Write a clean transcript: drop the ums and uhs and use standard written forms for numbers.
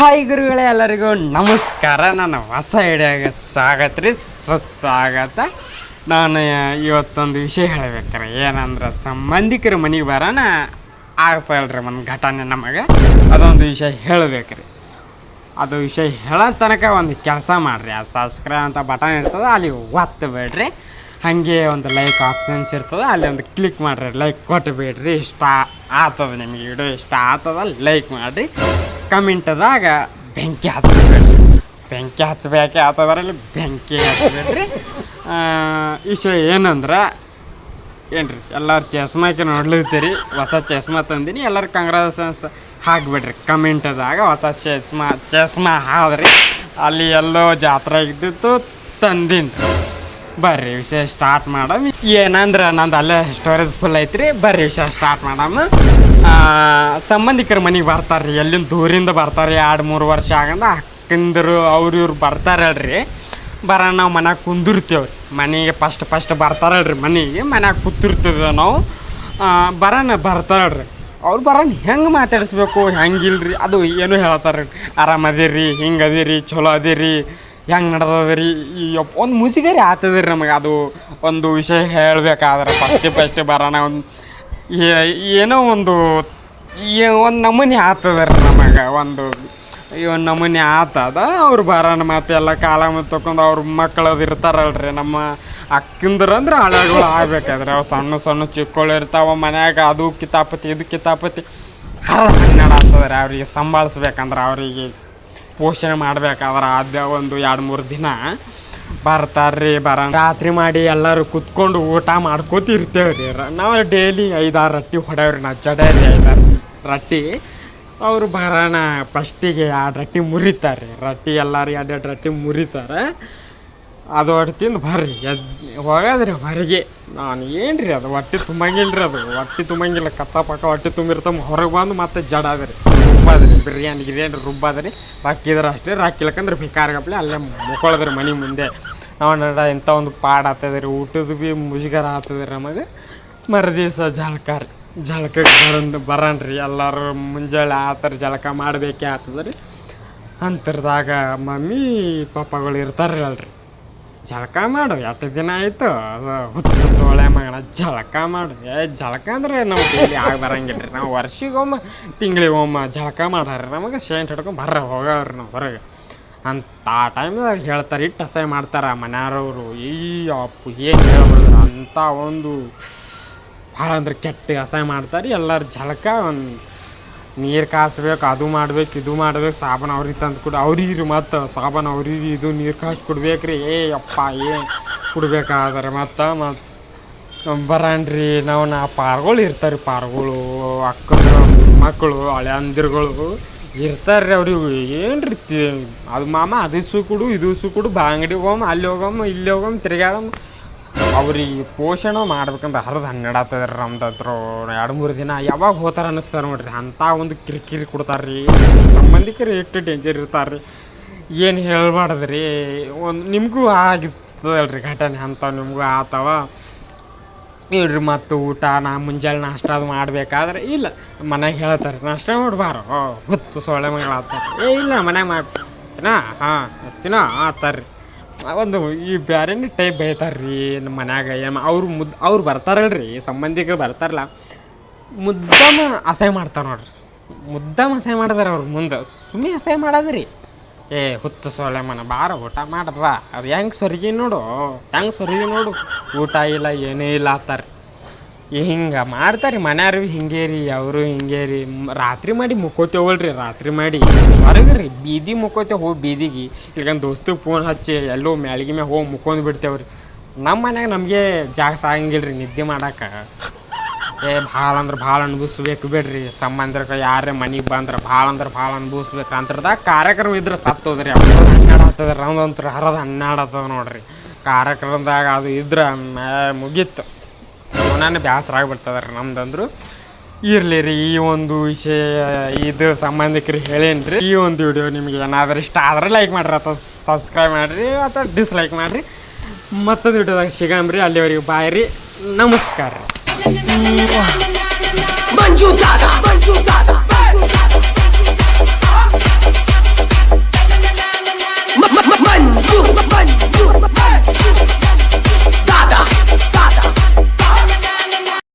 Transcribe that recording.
Hi ಗುರುಗಳೇ, ಎಲ್ಲರಿಗೂ ನಮಸ್ಕಾರ. ನನ್ನ ಹೊಸ ಐಡಿಯಾಗೆ ಸ್ವಾಗತ ರೀ, ಸುಸ್ವಾಗತ. ನಾನು ಇವತ್ತೊಂದು ವಿಷಯ ಹೇಳ್ಬೇಕಾರೆ ಏನಂದ್ರೆ, ಸಂಬಂಧಿಕರ ಮನೆಗೆ ಬರೋಣ ಆಗ್ತಾಯಿಲ್ರಿ ಒಂದು ಘಟನೆ ನಮಗೆ. ಅದೊಂದು ವಿಷಯ ಹೇಳಬೇಕ್ರಿ. ಅದು ವಿಷಯ ಹೇಳೋ ತನಕ ಒಂದು ಕೆಲಸ ಮಾಡಿರಿ. ಆ ಸಬ್ಸ್ಕ್ರೈಬ್ ಅಂತ ಬಟನ್ ಇರ್ತದೆ, ಅಲ್ಲಿ ಒತ್ತಬೇಡ್ರಿ. ಹಾಗೆ ಒಂದು ಲೈಕ್ ಆಪ್ಷನ್ಸ್ ಇರ್ತದೆ, ಅಲ್ಲಿ ಒಂದು ಕ್ಲಿಕ್ ಮಾಡಿರಿ. ಲೈಕ್ ಕೊಟ್ಟಬೇಡ್ರಿ. ಇಷ್ಟ ಆಗ್ತದೆ ನಿಮಗೆ ವಿಡಿಯೋ, ಇಷ್ಟ ಆಗ್ತದೆ ಲೈಕ್ ಮಾಡಿರಿ. ಕಮೆಂಟದಾಗ ಬೆಂಕಿ ಹಚ್ಚಬೇಡ್ರಿ. ಬೆಂಕಿ ಹಚ್ಚಬೇಕೆ ಆಗ್ತದ್ರಲ್ಲಿ ಬೆಂಕಿ ಹಚ್ಚಬೇಡ್ರಿ. ವಿಷಯ ಏನಂದ್ರೆ ಏನ್ರಿ, ಎಲ್ಲರೂ ಚಸ್ಮಾಕೆ ನೋಡ್ಲಿತ್ತೀರಿ. ಹೊಸ ಚಸ್ಮಾ ತಂದೀನಿ, ಎಲ್ಲರೂ ಕಂಗ್ರಾಚುಲೇಷನ್ಸ್ ಹಾಕ್ಬಿಡ್ರಿ ಕಮೆಂಟದಾಗ. ಹೊಸ ಚಸ್ಮಾ ಹಾದ್ರಿ. ಅಲ್ಲಿ ಎಲ್ಲೋ ಜಾತ್ರೆ ಇದ್ದಿತ್ತು, ತಂದೀನಿ. ಬರ್ರಿ ವಿಷಯ ಸ್ಟಾರ್ಟ್ ಮಾಡಮ್. ಏನಂದ್ರೆ ನಂದು ಅಲ್ಲೇ ಸ್ಟೋರೇಜ್ ಫುಲ್ ಐತ್ರಿ. ಬರ್ರಿ ವಿಷಯ ಸ್ಟಾರ್ಟ್ ಮಾಡಮ್. ಸಂಬಂಧಿಕರ ಮನೆಗೆ ಬರ್ತಾರೆ ರೀ, ಎಲ್ಲಿಂದ ದೂರಿಂದ ಬರ್ತಾರೆ. 2-3 ವರ್ಷ ಆಗಂದ ಅಕ್ಕಂದರು ಅವ್ರು ಇವ್ರು ಬರ್ತಾರಲ್ರಿ. ಬರೋಣ, ನಾವು ಮನ್ಯಾಗ ಕುಂದಿರ್ತೀವಿ. ಮನೆಗೆ ಫಸ್ಟ್ ಬರ್ತಾರಲ್ರಿ, ಮನ್ಯಾಗ ಕೂತಿರ್ತೀವಿ ನಾವು. ಬರ್ತಾರಲ್ರಿ. ಅವ್ರು ಬರೋಣ ಹೆಂಗೆ ಮಾತಾಡಿಸ್ಬೇಕು, ಹೆಂಗಿಲ್ರಿ ಅದು ಏನೂ ಹೇಳ್ತಾರೆ. ಆರಾಮದಿರಿ, ಹಿಂಗೆ ಅದಿರಿ, ಚಲೋ ಅದಿರಿ, ಹೆಂಗೆ ನಡೆದದ್ರಿ. ಈ ಒಂದು ಮುಸಿಗರಿ ಆಗ್ತದ್ರಿ ನಮಗೆ. ಅದು ಒಂದು ವಿಷಯ ಹೇಳಬೇಕಾದ್ರೆ ಫಸ್ಟ್ ಬರೋಣ ಒಂದು ಏನೋ ಒಂದು ನಮೂನೆ ಆಗ್ತದ್ರಿ ನಮಗೆ. ಒಂದು ನಮೂನೆ ಆಗ್ತದ. ಅವ್ರು ಬರೋಣ ಮತ್ತೆ ಎಲ್ಲ ಕಾಲ ಮತ್ತು ತೊಗೊಂಡು ಅವ್ರ ಮಕ್ಕಳದು ಇರ್ತಾರಲ್ರಿ. ನಮ್ಮ ಅಕ್ಕಂದ್ರೆ ಅಂದ್ರೆ ಹಳೆಗಳು ಆಗ್ಬೇಕಾದ್ರೆ ಅವು ಸಣ್ಣ ಚಿಕ್ಕಗಳು ಇರ್ತಾವೆ ಮನ್ಯಾಗ. ಅದು ಕಿತಾಪತಿ ಇದು ಕಿತಾಪತಿ ಹನ್ನೆರಡು ಆಗ್ತದ್ರಿ. ಅವ್ರಿಗೆ ಸಂಭಾಳಿಸ್ಬೇಕಂದ್ರೆ, ಅವರಿಗೆ ಪೋಷಣೆ ಮಾಡ್ಬೇಕಾದ್ರೆ ಅದ ಒಂದು 2-3 ದಿನ ಬರ್ತಾರ್ರಿ. ರಾತ್ರಿ ಮಾಡಿ ಎಲ್ಲರೂ ಕುತ್ಕೊಂಡು ಊಟ ಮಾಡ್ಕೋತಿರ್ತೇವೆ ರೀ. ನಾವು ಡೈಲಿ 5-6 ರೊಟ್ಟಿ ಹೊಡೆಯವ್ರಿ. ನಾವು ಜಡೆಯಲ್ಲಿ 5-6 ರೊಟ್ಟಿ. ಅವರು ಬರೋಣ ಫಸ್ಟಿಗೆ 2 ರೊಟ್ಟಿ ಮುರಿತಾರೆ. ರೊಟ್ಟಿ ಎಲ್ಲರೂ 2 ರೊಟ್ಟಿ ಮುರಿತಾರೆ. ಅದು ಒಟ್ಟು ತಿಂದು ಬರ್ರಿ ಹೋಗೋದ್ರಿ ಹೊರಗೆ. ನಾನು ಏನು ರೀ ಅದು ಹೊಟ್ಟೆ ತುಂಬಂಗಿಲ್ಲ ರೀ. ಅದು ಹೊಟ್ಟೆ ತುಂಬಂಗಿಲ್ಲ, ಕಚ್ಚ ಪಕ್ಕ ಹೊಟ್ಟೆ ತುಂಬಿರ್ತಾವೆ. ಹೊರಗೆ ಬಂದು ಮತ್ತೆ ಜಡಾದ್ರಿ ರುಬ್ಬಾದ್ರಿ. ಬಿರಿಯಾನಿ ಗಿರಿಯಾನಿ ರುಬ್ಬಾದ್ರಿ. ರಾಕಿದ್ರೆ ಅಷ್ಟೇ, ರಾಕಿಲ್ಲಕಂದ್ರೆ ಭಿಕಾರಿಗಪ್ಲೆ ಅಲ್ಲೇ ಮುಕ್ಕೊಳದ್ರಿ ಮನೆ ಮುಂದೆ. ನಾವು ಇಂಥ ಒಂದು ಪಾಡು ಆಗ್ತದೆ ರೀ. ಊಟದ ಭೀ ಮುಜುಗರ ಆಗ್ತದೆ ರೀ ನಮಗೆ. ಮರುದಿವ್ಸ ಜಳಕಕ್ಕೆ ಬರೋಣ್ರಿ. ಎಲ್ಲರೂ ಮುಂಜಾನೆ ಆತರ ಜಳಕ ಮಾಡಬೇಕೇ ಆಗ್ತದೆ ರೀ. ಅಂತರದಾಗ ಮಮ್ಮಿ ಪಾಪಗಳು ಇರ್ತಾರೆ ಅಲ್ರಿ. ಜಳಕ ಮಾಡು, 2 ದಿನ ಆಯಿತು ಅದು ಹುತ್ತು ಸೋಳೆ ಮಗನ ಜಳಕ ಮಾಡು. ಜಳಕ ಅಂದ್ರೆ ನಾವು ಡೈಲಿ ಆಗಿ ಬರಂಗಿಲ್ಲ ರೀ. ನಾವು ವರ್ಷಿಗೊಮ್ಮೆ ತಿಂಗಳಿಗೊಮ್ಮೆ ಜಳಕ ಮಾಡ್ರಿ. ನಮಗೆ ಶೇಂಟ್ ಹಿಡ್ಕೊಂಡು ಹೋಗವ್ರಿ ನಾವು ಹೊರಗೆ. ಅಂತ ಆ ಟೈಮ್ದಾಗ ಹೇಳ್ತಾರೆ, ಇಟ್ಟು ಅಸಹ್ಯ ಮಾಡ್ತಾರೆ ಮನೆಯವ್ರವರು. ಈ ಅಪ್ಪು ಏನು ಹೇಳ್ಬಿಡಿದ್ರು ಅಂಥ ಒಂದು ಭಾಳ ಅಂದ್ರೆ ಕೆಟ್ಟ ಅಸಹ್ಯ ಮಾಡ್ತಾರೆ. ಎಲ್ಲರೂ ಜಳಕ ಒಂದು ನೀರು ಕಾಸ್ಬೇಕು, ಅದು ಮಾಡ್ಬೇಕು, ಇದು ಮಾಡ್ಬೇಕು. ಸಾಬೂನು ಅವ್ರಿಗೆ ತಂದು ಕೊಡು, ಅವ್ರಿಗೆ ಮತ್ತು ಸಾಬೂನು ಅವ್ರಿಗೆ ಇದು ನೀರು ಕಾಸಿ ಕೊಡ್ಬೇಕು ರೀ. ಅಪ್ಪ ಏನು ಕೊಡ್ಬೇಕಾದ್ರೆ ಮತ್ತು ಬರೋಣ್ರಿ. ನಾವು ಪಾರ್ಗಳು ಇರ್ತಾರೆ. ಪಾರ್ಗಳು ಅಕ್ಕಂದ್ರು ಮಕ್ಕಳು ಹಳೆಯಂದಿರುಗಳು ಇರ್ತಾರೆ ರೀ. ಅವ್ರಿಗೆ ಏನು ರೀ ಅದು ಮಾಮ ಅದು ಕೊಡು, ಇದು ಕೊಡು, ಅಂಗಡಿಗೆ ಹೋಗಮ್ಮ, ಅಲ್ಲಿ ಹೋಗಮ್ಮ, ಇಲ್ಲಿ ಹೋಗಮ್ಮ, ತಿರ್ಗಾಡಮ್ಮ. ಅವ್ರಿಗೆ ಪೋಷಣೆ ಮಾಡ್ಬೇಕಂದ್ರೆ 10-12 ಆಗ್ತದೆ ರೀ. ನಮ್ದು ಹತ್ರ 2-3 ದಿನ ಯಾವಾಗ ಹೋಗ್ತಾರೆ ಅನ್ನಿಸ್ತಾರೆ ನೋಡ್ರಿ. ಅಂಥ ಒಂದು ಕಿರಿಕಿರಿ ಕೊಡ್ತಾರೆ ರೀ. ಸಂಬಂಧಿಕರು ಎಷ್ಟು ಡೇಂಜರ್ ಇರ್ತಾರೆ ರೀ, ಏನು ಹೇಳ್ಬಾರ್ದ್ರಿ. ಒಂದು ನಿಮಗೂ ಆಗಿರ್ತದಲ್ರಿ ಘಟನೆ, ಅಂಥ ನಿಮಗೂ ಆತವ ಇವ್ರಿ. ಮತ್ತು ಊಟ ಮುಂಜಾನೆ ನಾಷ್ಟ ಅದು ಮಾಡಬೇಕಾದ್ರೆ ಇಲ್ಲ ಮನೆಗೆ ಹೇಳ್ತಾರೆ, ನಾಷ್ಟ ಮಾಡ್ಬಾರೋ ಹುತ್ತು ಸೊಳ್ಳೆ ಮಗಳಾಗ್ತಾರೆ. ಇಲ್ಲ ಮನ್ಯಾಗ ಮಾಡ್ತೀನಾ ತಿನ್ನೋ ಆತಾರ್ರಿ. ಒಂದು ಈ ಬೇರೆನೇ ಟೈಪ್ ಬೈತಾರೆ ರೀ ನಮ್ಮ ಮನ್ಯಾಗ. ಅವ್ರು ಬರ್ತಾರಲ್ರಿ, ಸಂಬಂಧಿಕರು ಬರ್ತಾರಲ್ಲ, ಮುದ್ದಮ ಅಸಹ್ಯ ಮಾಡ್ತಾರೆ ನೋಡ್ರಿ. ಮುದ್ದಮ ಅಸಹ್ಯ ಮಾಡಿದಾರೆ ಅವ್ರು ಮುಂದೆ. ಸುಮ್ಮನೆ ಅಸಹ್ಯ ಮಾಡೋದ್ರಿ. ಹುತ್ತು ಸೊಳ್ಳೆ ಮನ ಬಾರ ಊಟ ಮಾಡ್ರ. ಅದು ಹೆಂಗೆ ಸೊರಗಿ ನೋಡು, ಊಟ ಇಲ್ಲ ಏನೂ ಇಲ್ಲ ಆತಾರೆ. ಹಿಂಗೆ ಮಾಡ್ತಾರೆ ಮನೆಯವ್ರು. ಹಿಂಗೆ ರೀ ಅವರು, ಹಿಂಗೆ ರೀ. ರಾತ್ರಿ ಮಾಡಿ ಮುಕ್ಕೋತೇವಲ್ರಿ. ರಾತ್ರಿ ಮಾಡಿ ಹೊರಗೆ ರೀ ಬೀದಿ ಮುಕ್ಕೋತೇವೆ. ಹೋಗಿ ಬೀದಿಗೆ ಇಲ್ಕಂದು ದೋಸ್ತಿಗೆ ಫೋನ್ ಹಚ್ಚಿ ಎಲ್ಲೋ ಮ್ಯಾಲ್ಗಿ ಮ್ಯಾಗ ಹೋಗಿ ಮುಕ್ಕೊಂಡು ಬಿಡ್ತೇವ್ರಿ. ನಮ್ಮ ಮನ್ಯಾಗ ನಮಗೆ ಜಾಗ ಸಾಗಂಗಿಲ್ಲ ರೀ ನಿದ್ದೆ ಮಾಡೋಕೆ. ಭಾಳ ಅಂದ್ರೆ ಭಾಳ ಅನ್ಭವಿಸ್ಬೇಕು ಬಿಡ್ರಿ. ಸಂಬಂಧಕ್ಕೆ ಯಾರೇ ಮನೆಗೆ ಬಂದ್ರೆ ಭಾಳ ಅನ್ಭವಿಸ್ಬೇಕು. ಅಂತರದಾಗ ಕಾರ್ಯಕ್ರಮ ಇದ್ರೆ ಸತ್ತೋದ್ರಿ. 12 ಆಗ್ತದೆ ರೀ. ನಮ್ದಂತ್ರ 12 ಆಗ್ತದೆ ನೋಡ್ರಿ ಕಾರ್ಯಕ್ರಮದಾಗ. ಅದು ಇದ್ರೆ ಮುಗೀತು, ನಾನು ಬೇಸರ ಆಗಿಬಿಡ್ತದೆ ರೀ ನಮ್ದಂದ್ರು. ಇರಲಿ ರೀ, ಈ ಒಂದು ವಿಷಯ ಇದು ಸಂಬಂಧಿಕರಿಗೆ ಹೇಳೇನಿ ರೀ. ಈ ಒಂದು ವಿಡಿಯೋ ನಿಮಗೆ ಏನಾದರೂ ಇಷ್ಟ ಆದರೆ ಲೈಕ್ ಮಾಡಿರಿ, ಅಥವಾ ಸಬ್ಸ್ಕ್ರೈಬ್ ಮಾಡಿರಿ, ಅಥವಾ ಡಿಸ್ಲೈಕ್ ಮಾಡಿರಿ. ಮತ್ತೊಂದು ವಿಡಿಯೋದಾಗ ಸಿಗಂಬ್ರಿ. ಅಲ್ಲಿವರೆಗೆ ಬಾಯ್ ರೀ, ನಮಸ್ಕಾರ ರೀ.